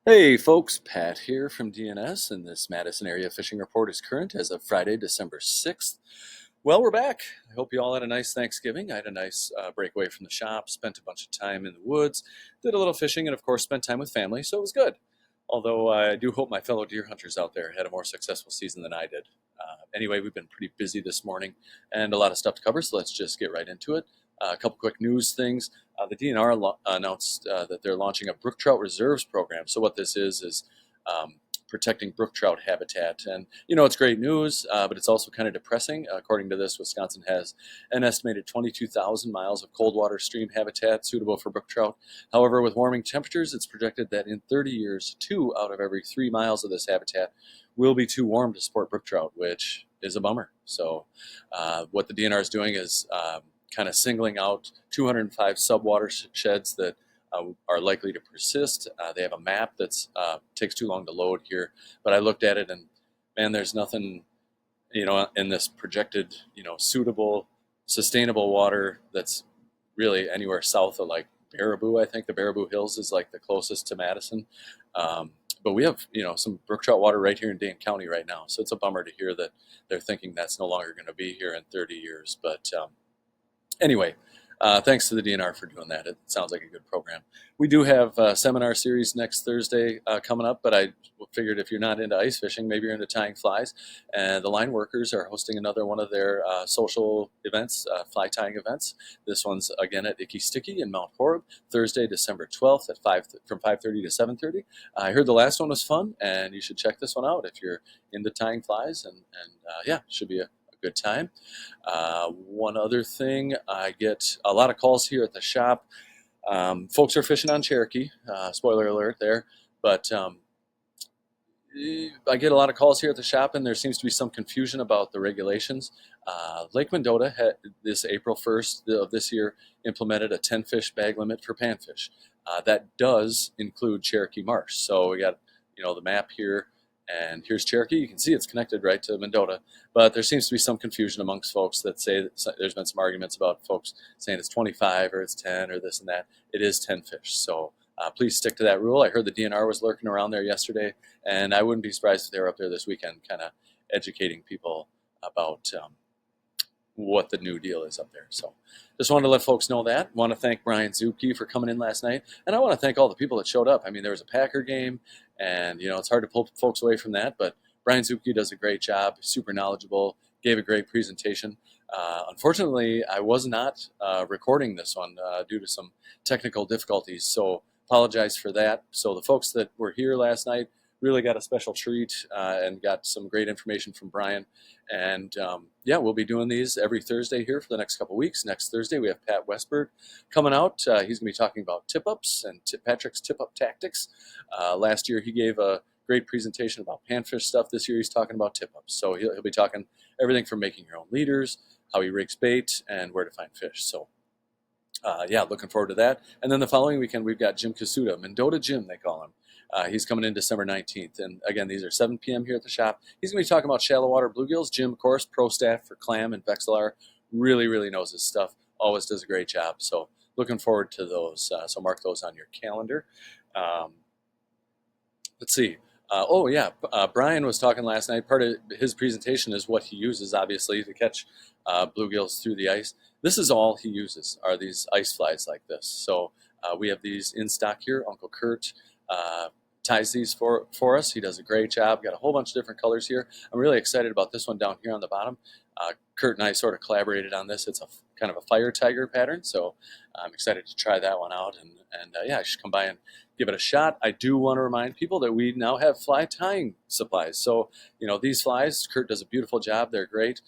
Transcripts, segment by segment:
Hey folks, Pat here from DNS, and this Madison area fishing report is current as of Friday, December 6th. Well, we're back. I hope you all had a nice Thanksgiving. I had a nice break away from the shop, spent a bunch of time in the woods, did a little fishing, and of course spent time with family, so it was good. Although I do hope my fellow deer hunters out there had a more successful season than I did. Anyway, we've been pretty busy this morning and a lot of stuff to cover, so let's just get right into it. A couple quick news things. The DNR announced that they're launching a brook trout reserves program. So what this is protecting brook trout habitat. And it's great news, but it's also kind of depressing. According to this, Wisconsin has an estimated 22,000 miles of cold water stream habitat suitable for brook trout. However, with warming temperatures, it's projected that in 30 years, 2 out of every 3 miles of this habitat will be too warm to support brook trout, which is a bummer. So what the DNR is doing is kind of singling out 205 subwater sheds that are likely to persist. They have a map that's takes too long to load here, but I looked at it and man, there's nothing in this projected suitable, sustainable water that's really anywhere south of like Baraboo. I think the Baraboo Hills is like the closest to Madison. But we have some brook trout water right here in Dane County right now, so it's a bummer to hear that they're thinking that's no longer going to be here in 30 years. But anyway, thanks to the DNR for doing that. It sounds like a good program. We do have a seminar series next Thursday coming up, but I figured if you're not into ice fishing, maybe you're into tying flies. And the line workers are hosting another one of their social events, fly tying events. This one's again at Icky Sticky in Mount Horeb, Thursday, December 12th at from 5:30 to 7:30. I heard the last one was fun, and you should check this one out if you're into tying flies. And yeah, should be a good time. One other thing, I get a lot of calls here at the shop. Folks are fishing on Cherokee. Spoiler alert there, but I get a lot of calls here at the shop, and there seems to be some confusion about the regulations. Lake Mendota had this April 1st of this year implemented a 10 fish bag limit for panfish. That does include Cherokee Marsh. So we got the map here, and here's Cherokee. You can see it's connected right to Mendota, but there seems to be some confusion amongst folks that say that there's been some arguments about folks saying it's 25 or it's 10 or this and that. It is 10 fish, so please stick to that rule. I heard the DNR was lurking around there yesterday, and I wouldn't be surprised if they were up there this weekend kind of educating people about what the new deal is up there. So just wanted to let folks know that. Want to thank Brian Zuke for coming in last night, and I want to thank all the people that showed up. I mean, there was a Packer game, and it's hard to pull folks away from that, but Brian Zuke does a great job, super knowledgeable, gave a great presentation. Unfortunately, I was not recording this one due to some technical difficulties, so apologize for that. So the folks that were here last night really got a special treat and got some great information from Brian. And yeah, we'll be doing these every Thursday here for the next couple weeks. Next Thursday, we have Pat Westberg coming out. He's going to be talking about tip-ups and Patrick's tip-up tactics. Last year, he gave a great presentation about panfish stuff. This year, he's talking about tip-ups. So he'll be talking everything from making your own leaders, how he rigs bait, and where to find fish. So yeah, looking forward to that. And then the following weekend, we've got Jim Kasuda, Mendota Jim, they call him. He's coming in December 19th. And again, these are 7 p.m. here at the shop. He's going to be talking about shallow water bluegills. Jim, of course, pro staff for clam and Vexillar, really, really knows his stuff. Always does a great job. So looking forward to those. So mark those on your calendar. Um, let's see. Oh, yeah. Brian was talking last night. Part of his presentation is what he uses, obviously, to catch bluegills through the ice. This is all he uses are these ice flies like this. So we have these in stock here. Uncle Kurt ties these for us. He does a great job. Got a whole bunch of different colors here. I'm really excited about this one down here on the bottom. Kurt and I sort of collaborated on this. It's a kind of a fire tiger pattern, so I'm excited to try that one out. And yeah, I should come by and give it a shot. I do want to remind people that we now have fly tying supplies. So these flies, Kurt does a beautiful job. They're great.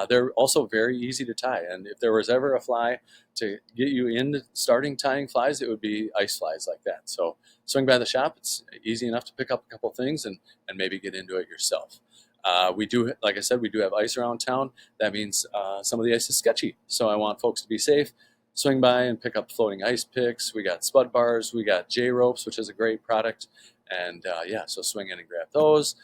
They're also very easy to tie. And if there was ever a fly to get you into starting tying flies, it would be ice flies like that. So swing by the shop. It's easy enough to pick up a couple things and maybe get into it yourself. We do, like I said, we do have ice around town. That means some of the ice is sketchy. So I want folks to be safe. Swing by and pick up floating ice picks. We got spud bars. We got J ropes, which is a great product. And yeah, so swing in and grab those.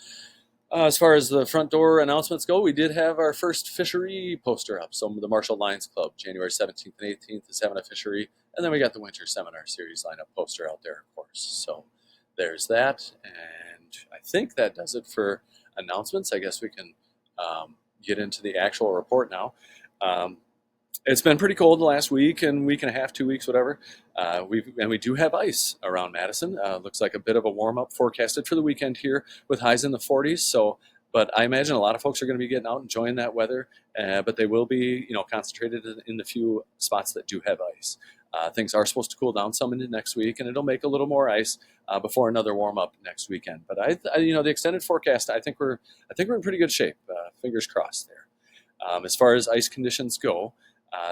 As far as the front door announcements go, we did have our first fishery poster up. So the Marshall Lions Club, January 17th and 18th, is having a fishery. And then we got the winter seminar series lineup poster out there, of course. So there's that, and I think that does it for announcements. I guess we can get into the actual report now. Um, it's been pretty cold the last week and a half, 2 weeks, whatever. We do have ice around Madison. Looks like a bit of a warm up forecasted for the weekend here with highs in the 40s. So, but I imagine a lot of folks are going to be getting out enjoying that weather. But they will be, concentrated in the few spots that do have ice. Things are supposed to cool down some into next week, and it'll make a little more ice before another warm up next weekend. But the extended forecast, I think we're in pretty good shape. Fingers crossed there. As far as ice conditions go,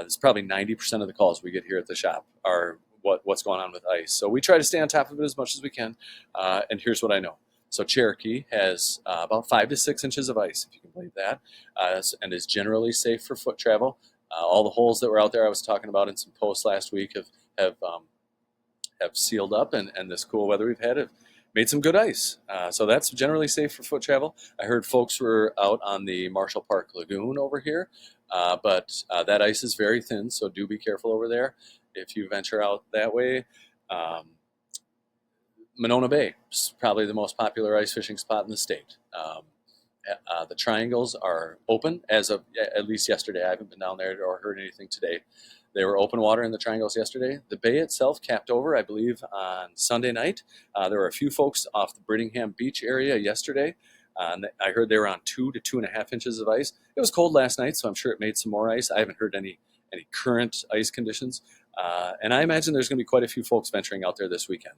there's probably 90% of the calls we get here at the shop are what's going on with ice. So we try to stay on top of it as much as we can. And here's what I know. So Cherokee has about 5 to 6 inches of ice, if you can believe that, and is generally safe for foot travel. All the holes that were out there I was talking about in some posts last week have sealed up, and this cool weather we've had have made some good ice. So that's generally safe for foot travel. I heard folks were out on the Marshall Park Lagoon over here, but that ice is very thin, so do be careful over there if you venture out that way. Um, Monona Bay is probably the most popular ice fishing spot in the state. The triangles are open as of at least yesterday. I haven't been down there or heard anything today. They were open water in the triangles yesterday. The bay itself capped over, I believe, on Sunday night. There were a few folks off the Brittingham Beach area yesterday. I heard they were on 2 to 2.5 inches of ice. It was cold last night, so I'm sure it made some more ice. I haven't heard any current ice conditions. And I imagine there's going to be quite a few folks venturing out there this weekend.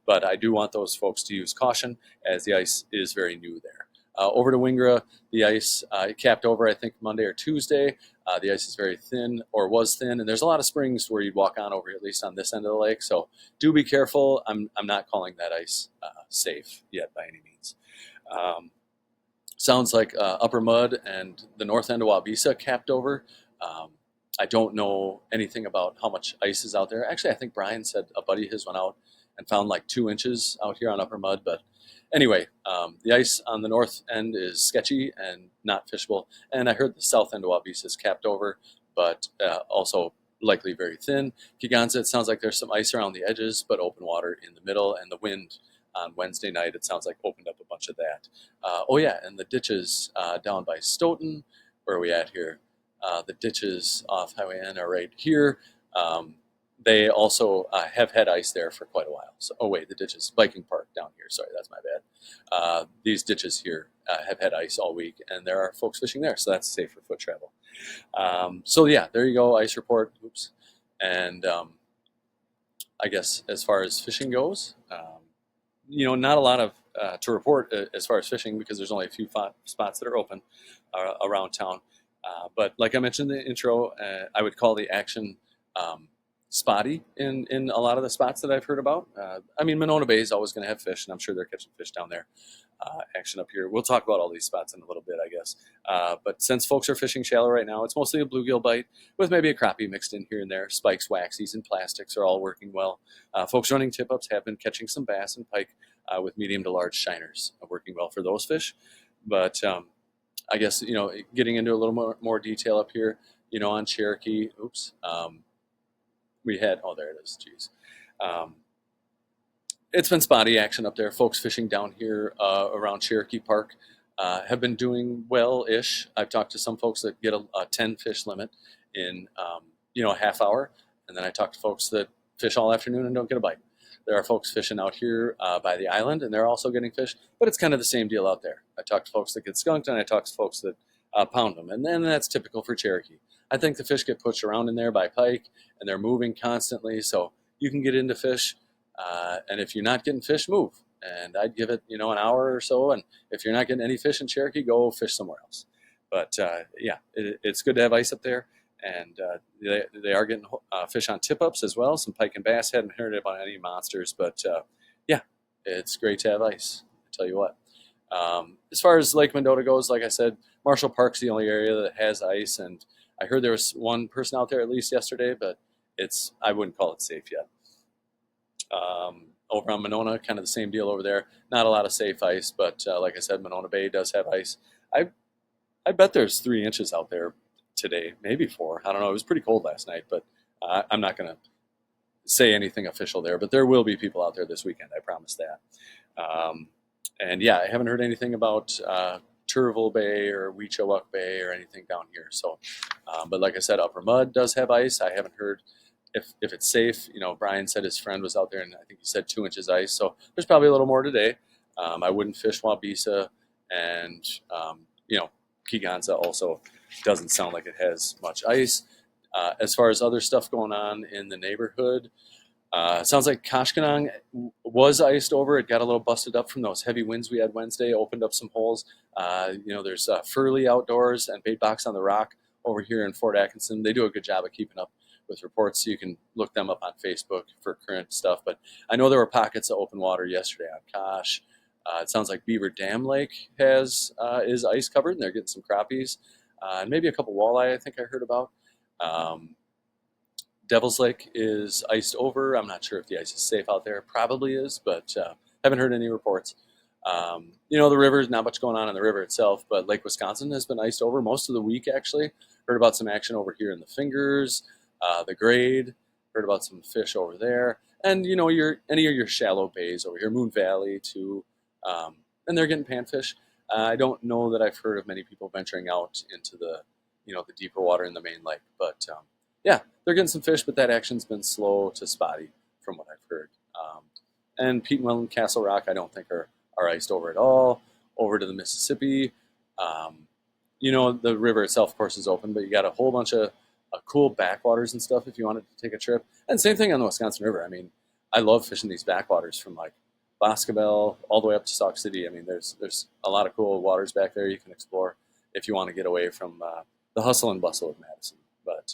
But I do want those folks to use caution as the ice is very new there. Over to Wingra, the ice capped over, I think, Monday or Tuesday. The ice is very thin, or was thin, and there's a lot of springs where you'd walk on over, at least on this end of the lake. So do be careful. I'm not calling that ice safe yet by any means. Sounds like Upper Mud and the north end of Wabisa capped over. I don't know anything about how much ice is out there. Actually, I think Brian said a buddy of his went out and found like 2 inches out here on Upper Mud. But anyway, the ice on the north end is sketchy and not fishable. And I heard the south end of Wabisa is capped over, but also likely very thin. Kegonsa, it sounds like there's some ice around the edges, but open water in the middle. And the wind on Wednesday night, it sounds like opened up a bunch of that. Oh yeah, and the ditches down by Stoughton, where are we at here? The ditches off Highway N are right here. They also have had ice there for quite a while. So, oh wait, the ditches, Viking Park down here. Sorry, that's my bad. These ditches here have had ice all week, and there are folks fishing there, so that's safe for foot travel. So yeah, there you go, ice report. Oops. And I guess as far as fishing goes, not a lot of to report as far as fishing because there's only a few spots that are open around town. But like I mentioned in the intro, I would call the action spotty in a lot of the spots that I've heard about. Monona Bay is always going to have fish, and I'm sure they're catching fish down there. Action up here. We'll talk about all these spots in a little bit, I guess. But since folks are fishing shallow right now, it's mostly a bluegill bite with maybe a crappie mixed in here and there. Spikes, waxies, and plastics are all working well. Folks running tip-ups have been catching some bass and pike with medium to large shiners, working well for those fish. But I guess, getting into a little more detail up here, on Cherokee, we had, there it is, geez. It's been spotty action up there. Folks fishing down here around Cherokee Park have been doing well-ish. I've talked to some folks that get a 10-fish limit in, a half hour, and then I talked to folks that fish all afternoon and don't get a bite. There are folks fishing out here by the island, and they're also getting fish, but it's kind of the same deal out there. I talk to folks that get skunked, and I talk to folks that pound them, and then that's typical for Cherokee. I think the fish get pushed around in there by pike, and they're moving constantly, so you can get into fish, and if you're not getting fish, move. And I'd give it, an hour or so, and if you're not getting any fish in Cherokee, go fish somewhere else. But it's good to have ice up there. And they are getting fish on tip-ups as well, some pike and bass. Hadn't heard about any monsters, but it's great to have ice, I tell you what. As far as Lake Mendota goes, like I said, Marshall Park's the only area that has ice, and I heard there was one person out there at least yesterday, but I wouldn't call it safe yet. Over on Monona, kind of the same deal over there. Not a lot of safe ice, but like I said, Monona Bay does have ice. I bet there's 3 inches out there today, maybe 4. I don't know. It was pretty cold last night, but I'm not going to say anything official there, but there will be people out there this weekend. I promise that. Um, and yeah, I haven't heard anything about Turville Bay or Weechawuk Bay or anything down here. So, but like I said, Upper Mud does have ice. I haven't heard if it's safe. Brian said his friend was out there, and I think he said 2 inches ice. So there's probably a little more today. I wouldn't fish Wabisa, and Keeganza also doesn't sound like it has much ice. As far as other stuff going on in the neighborhood, it sounds like Koshkonong was iced over. It got a little busted up from those heavy winds we had Wednesday, opened up some holes. There's Furley Outdoors and Bait Box on the Rock over here in Fort Atkinson. They do a good job of keeping up with reports, so you can look them up on Facebook for current stuff. But I know there were pockets of open water yesterday on Kosh. It sounds like Beaver Dam Lake is ice covered, and they're getting some crappies, and maybe a couple walleye I think I heard about. Devil's Lake is iced over. I'm not sure if the ice is safe out there. Probably is, but haven't heard any reports. The river, not much going on in the river itself, but Lake Wisconsin has been iced over most of the week, actually. Heard about some action over here in the Fingers, the Grade. Heard about some fish over there. And, any of your shallow bays over here, Moon Valley, too. And they're getting panfish. I don't know that I've heard of many people venturing out into the deeper water in the main lake. But, yeah, they're getting some fish, but that action's been slow to spotty from what I've heard. And Petenwell and Castle Rock, I don't think are iced over at all. Over to the Mississippi. The river itself, of course, is open, but you got a whole bunch of cool backwaters and stuff if you wanted to take a trip. And same thing on the Wisconsin River. I mean, I love fishing these backwaters from like Boscobel all the way up to Sauk City. I mean, there's a lot of cool waters back there you can explore if you want to get away from the hustle and bustle of Madison. But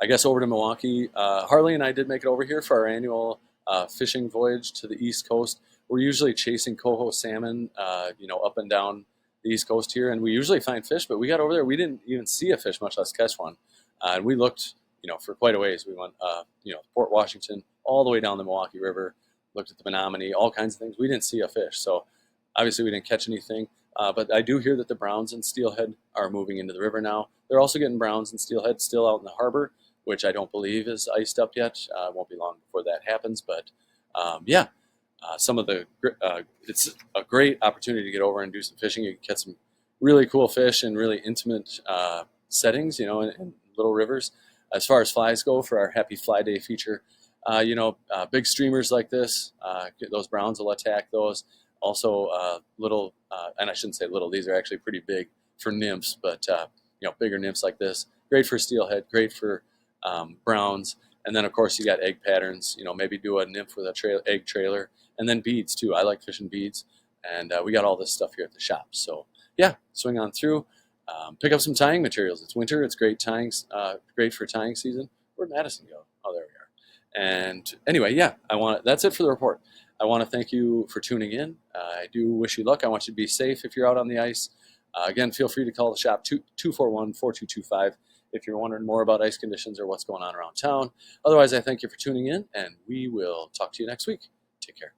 I guess over to Milwaukee. Harley and I did make it over here for our annual fishing voyage to the East Coast. We're usually chasing coho salmon, up and down the East Coast here, and we usually find fish, but we got over there, we didn't even see a fish, much less catch one. And we looked, for quite a ways. We went, Port Washington, all the way down the Milwaukee River, looked at the Menominee, all kinds of things. We didn't see a fish, so obviously we didn't catch anything. But I do hear that the browns and steelhead are moving into the river now. They're also getting browns and steelhead still out in the harbor, which I don't believe is iced up yet. It won't be long before that happens, but it's a great opportunity to get over and do some fishing. You can catch some really cool fish in really intimate settings, in little rivers. As far as flies go, for our Happy Fly Day feature, big streamers like this, those browns will attack those. Also, little, and I shouldn't say little, these are actually pretty big for nymphs, but, bigger nymphs like this, great for steelhead, great for browns. And then, of course, you got egg patterns, maybe do a nymph with a egg trailer, and then beads, too. I like fishing beads, and we got all this stuff here at the shop. So, yeah, swing on through. Pick up some tying materials. It's winter. It's great great for tying season. Where'd Madison go? Oh, there we are. And anyway, yeah, that's it for the report. I want to thank you for tuning in. I do wish you luck. I want you to be safe if you're out on the ice. Again, feel free to call the shop 241-4225 if you're wondering more about ice conditions or what's going on around town. Otherwise, I thank you for tuning in, and we will talk to you next week. Take care.